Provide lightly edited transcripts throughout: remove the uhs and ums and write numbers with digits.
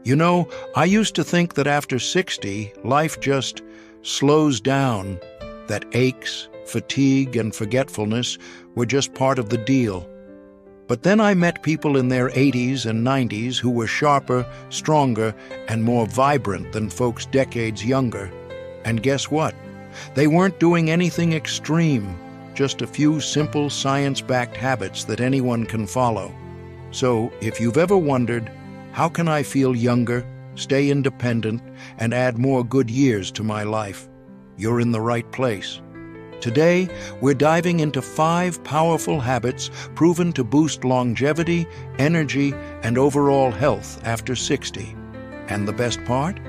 You know, I used to think that after 60, life just slows down, that aches, fatigue, and forgetfulness were just part of the deal. But then I met people in their 80s and 90s who were sharper, stronger, and more vibrant than folks decades younger. And guess what? They weren't doing anything extreme, just a few simple science-backed habits that anyone can follow. So, if you've ever wondered, how can I feel younger, stay independent, and add more good years to my life? You're in the right place. Today, we're diving into 5 powerful habits proven to boost longevity, energy, and overall health after 60. And the best part?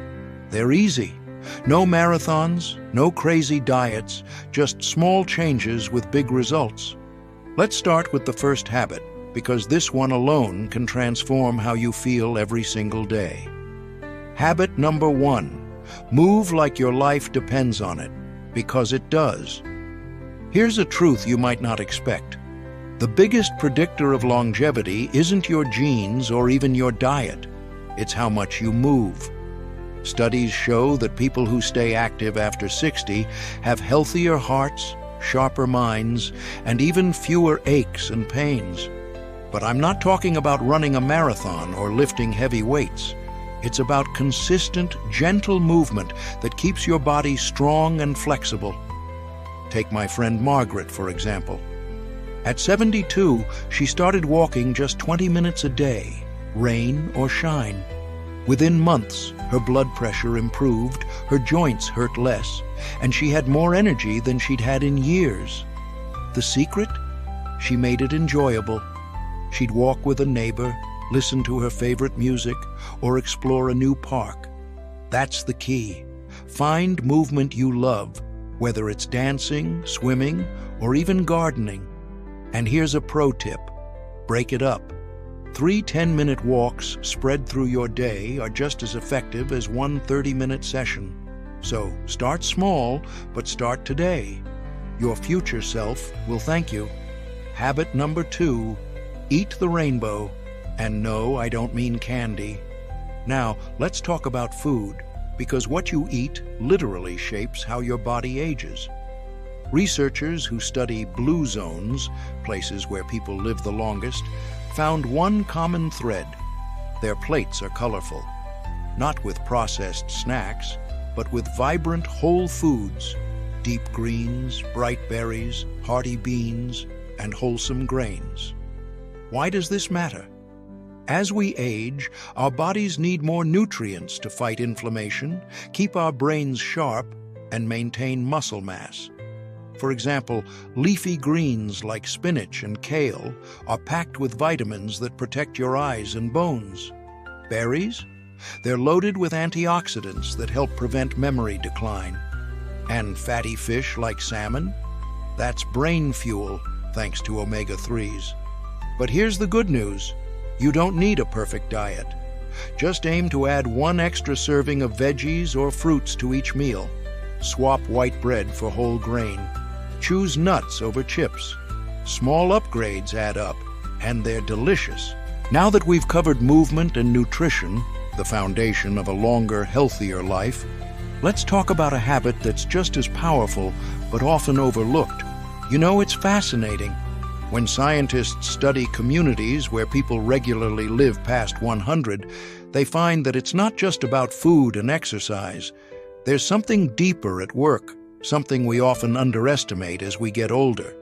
They're easy. No marathons, no crazy diets, just small changes with big results. Let's start with the first habit, because this one alone can transform how you feel every single day. Habit number 1, move like your life depends on it, because it does. Here's a truth you might not expect. The biggest predictor of longevity isn't your genes or even your diet. It's how much you move. Studies show that people who stay active after 60 have healthier hearts, sharper minds, and even fewer aches and pains. But I'm not talking about running a marathon or lifting heavy weights. It's about consistent, gentle movement that keeps your body strong and flexible. Take my friend Margaret, for example. At 72, she started walking just 20 minutes a day, rain or shine. Within months, her blood pressure improved, her joints hurt less, and she had more energy than she'd had in years. The secret? She made it enjoyable. She'd walk with a neighbor, listen to her favorite music, or explore a new park. That's the key. Find movement you love, whether it's dancing, swimming, or even gardening. And here's a pro tip. Break it up. 3 10-minute walks spread through your day are just as effective as one 30-minute session. So start small, but start today. Your future self will thank you. Habit number 2, eat the rainbow. And no, I don't mean candy. Now, let's talk about food, because what you eat literally shapes how your body ages. Researchers who study blue zones, places where people live the longest, found one common thread. Their plates are colorful, not with processed snacks, but with vibrant whole foods, deep greens, bright berries, hearty beans, and wholesome grains. Why does this matter? As we age, our bodies need more nutrients to fight inflammation, keep our brains sharp, and maintain muscle mass. For example, leafy greens like spinach and kale are packed with vitamins that protect your eyes and bones. Berries? They're loaded with antioxidants that help prevent memory decline. And fatty fish like salmon? That's brain fuel, thanks to omega-3s. But here's the good news. You don't need a perfect diet. Just aim to add 1 extra serving of veggies or fruits to each meal. Swap white bread for whole grain. Choose nuts over chips. Small upgrades add up, and they're delicious. Now that we've covered movement and nutrition, the foundation of a longer, healthier life, let's talk about a habit that's just as powerful, but often overlooked. You know, it's fascinating. When scientists study communities where people regularly live past 100, they find that it's not just about food and exercise. There's something deeper at work, something we often underestimate as we get older.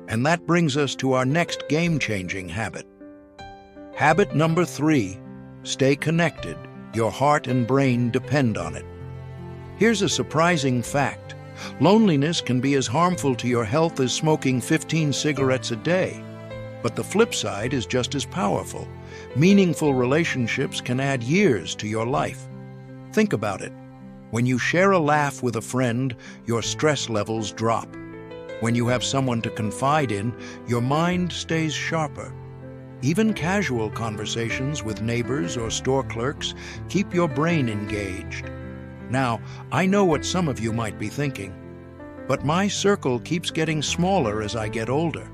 And that brings us to our next game-changing habit. Habit number 3, stay connected. Your heart and brain depend on it. Here's a surprising fact. Loneliness can be as harmful to your health as smoking 15 cigarettes a day. But the flip side is just as powerful. Meaningful relationships can add years to your life. Think about it. When you share a laugh with a friend, your stress levels drop. When you have someone to confide in, your mind stays sharper. Even casual conversations with neighbors or store clerks keep your brain engaged. Now, I know what some of you might be thinking, but my circle keeps getting smaller as I get older.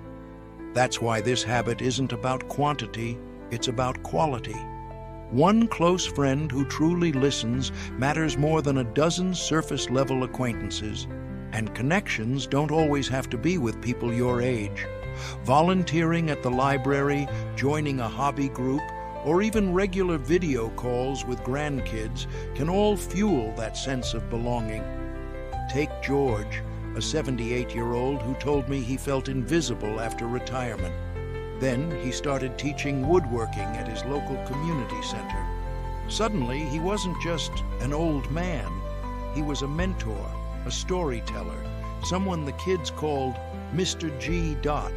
That's why this habit isn't about quantity, it's about quality. One close friend who truly listens matters more than a dozen surface-level acquaintances. And connections don't always have to be with people your age. Volunteering at the library, joining a hobby group, or even regular video calls with grandkids can all fuel that sense of belonging. Take George, a 78-year-old who told me he felt invisible after retirement. Then he started teaching woodworking at his local community center. Suddenly, he wasn't just an old man. He was a mentor, a storyteller, someone the kids called Mr. G. Dot.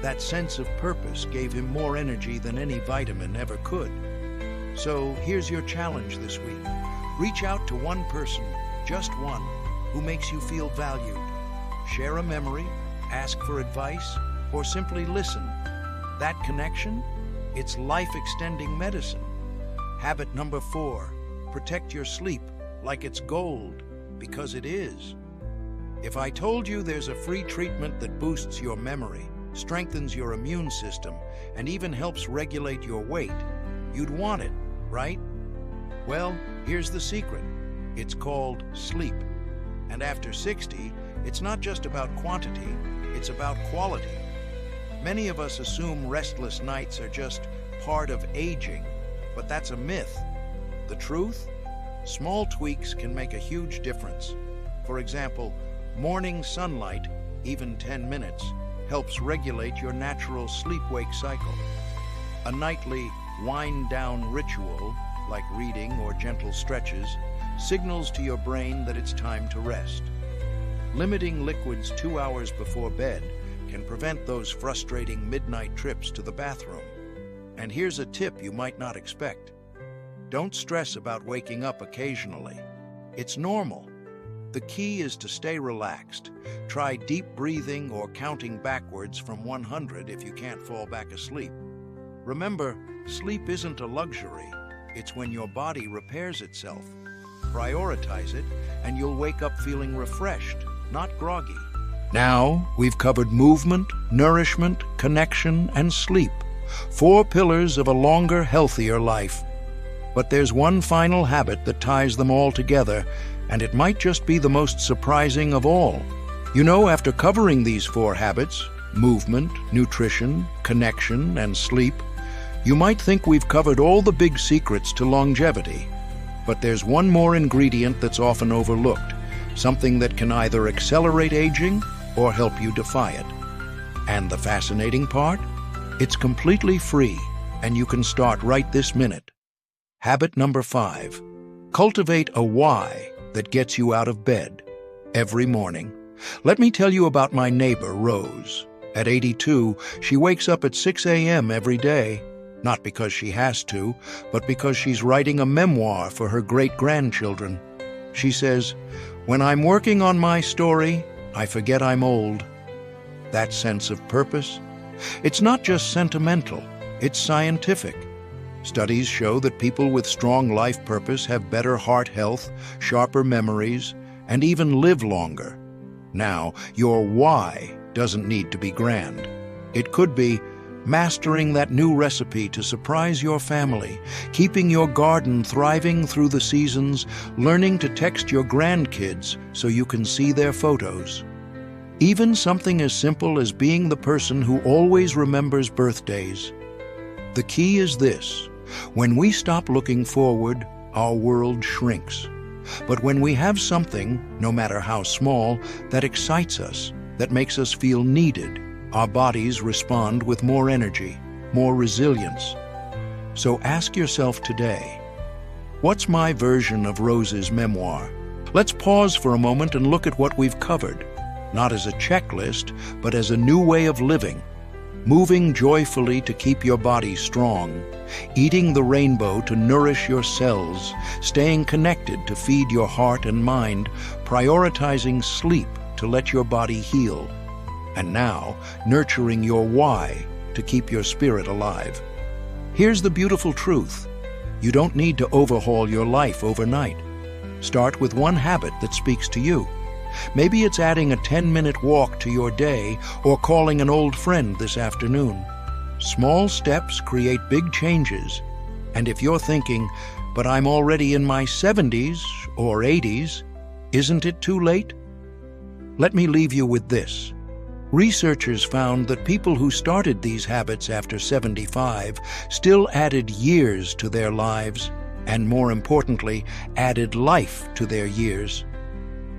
That sense of purpose gave him more energy than any vitamin ever could. So here's your challenge this week. Reach out to one person, just one, who makes you feel valued. Share a memory, ask for advice, or simply listen. That connection? It's life-extending medicine. Habit number 4, protect your sleep like it's gold, because it is. If I told you there's a free treatment that boosts your memory, strengthens your immune system, and even helps regulate your weight, you'd want it, right? Well, here's the secret. It's called sleep. And after 60, it's not just about quantity, it's about quality. Many of us assume restless nights are just part of aging, but that's a myth. The truth? Small tweaks can make a huge difference. For example, morning sunlight, even 10 minutes, helps regulate your natural sleep-wake cycle. A nightly wind-down ritual, like reading or gentle stretches, signals to your brain that it's time to rest. Limiting liquids 2 hours before bed can prevent those frustrating midnight trips to the bathroom. And here's a tip you might not expect. Don't stress about waking up occasionally. It's normal. The key is to stay relaxed. Try deep breathing or counting backwards from 100 if you can't fall back asleep. Remember, sleep isn't a luxury. It's when your body repairs itself. Prioritize it, and you'll wake up feeling refreshed, not groggy. Now, we've covered movement, nourishment, connection, and sleep. 4 pillars of a longer, healthier life. But there's one final habit that ties them all together, and it might just be the most surprising of all. You know, after covering these 4 habits, movement, nutrition, connection, and sleep, you might think we've covered all the big secrets to longevity. But there's one more ingredient that's often overlooked, something that can either accelerate aging or help you defy it. And the fascinating part? It's completely free, and you can start right this minute. Habit number 5. Cultivate a why that gets you out of bed every morning. Let me tell you about my neighbor, Rose. At 82, she wakes up at 6 a.m. every day, not because she has to, but because she's writing a memoir for her great-grandchildren. She says, "When I'm working on my story, I forget I'm old." That sense of purpose? It's not just sentimental, it's scientific. Studies show that people with strong life purpose have better heart health, sharper memories, and even live longer. Now, your why doesn't need to be grand. It could be mastering that new recipe to surprise your family, keeping your garden thriving through the seasons, learning to text your grandkids so you can see their photos. Even something as simple as being the person who always remembers birthdays. The key is this: when we stop looking forward, our world shrinks. But when we have something, no matter how small, that excites us, that makes us feel needed, our bodies respond with more energy, more resilience. So ask yourself today, what's my version of Rose's memoir? Let's pause for a moment and look at what we've covered, not as a checklist, but as a new way of living. Moving joyfully to keep your body strong, eating the rainbow to nourish your cells, staying connected to feed your heart and mind, prioritizing sleep to let your body heal, and now nurturing your why to keep your spirit alive. Here's the beautiful truth: you don't need to overhaul your life overnight. Start with one habit that speaks to you. Maybe it's adding a 10-minute walk to your day or calling an old friend this afternoon. Small steps create big changes, And if you're thinking, but I'm already in my 70s or 80s, isn't it too late? Let me leave you with this. Researchers found that people who started these habits after 75 still added years to their lives, and more importantly, added life to their years.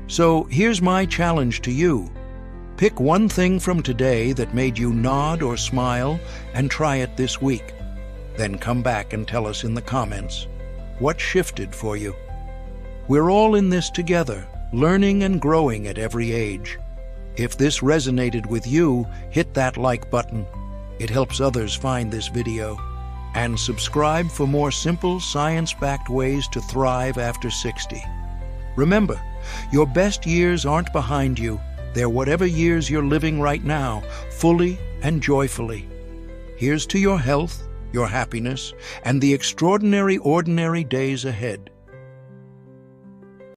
So here's my challenge to you. Pick one thing from today that made you nod or smile and try it this week. Then come back and tell us in the comments what shifted for you. We're all in this together, learning and growing at every age. If this resonated with you, hit that like button. It helps others find this video. And subscribe for more simple, science-backed ways to thrive after 60. Remember, your best years aren't behind you. They're whatever years you're living right now, fully and joyfully. Here's to your health, your happiness, and the extraordinary ordinary days ahead.